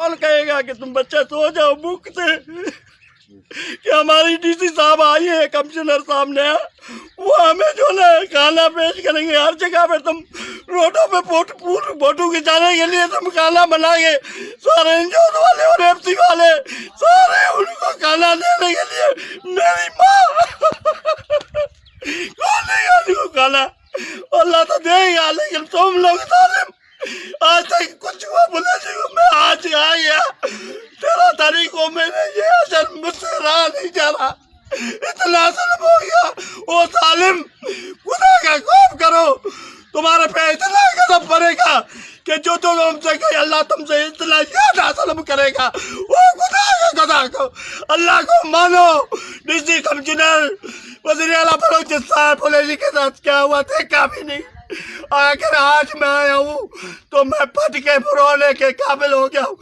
کون کہے گا کہ تم بچے سو جاؤ بھوک سے کہ ہماری ڈی سی صاحب آئی ہے کمشنر صاحب نے وہ ہمیں جو ہے کھانا پیش کریں گے ہر جگہ پہ تم روڈوں پہ فوٹو کھچانے کے لیے تم کھانا بنائیں گے سارے انجوز والے اور ایف سی والے سارے ان کو کھانا دینے کے لیے میری ماں کون دے گا ان کو کھانا اللہ تو دے گا لیکن تم لوگ ظالم آج تک کچھ ہوا بولے جی میں آج آ گیا 13 تاریخ کو میں نے یہ اثر مجھ سے رہا نہیں جا رہا اتنا ظلم ہو گیا وہ ظالم خدا کا خوف کرو تمہارے پہ اتنا غضب پڑے گا کہ جو تم سے کہے اللہ تم سے اتنا زیادہ ظلم کرے گا وہ خدا کو اللہ کو مانو ڈی سی کمشنر وزیر اعلیٰ بلوچستان پولیس کے ساتھ کیا ہوا دیکھا بھی نہیں اگر آج میں آیا ہوں تو میں پھٹ کے رونے کے قابل ہو گیا ہوں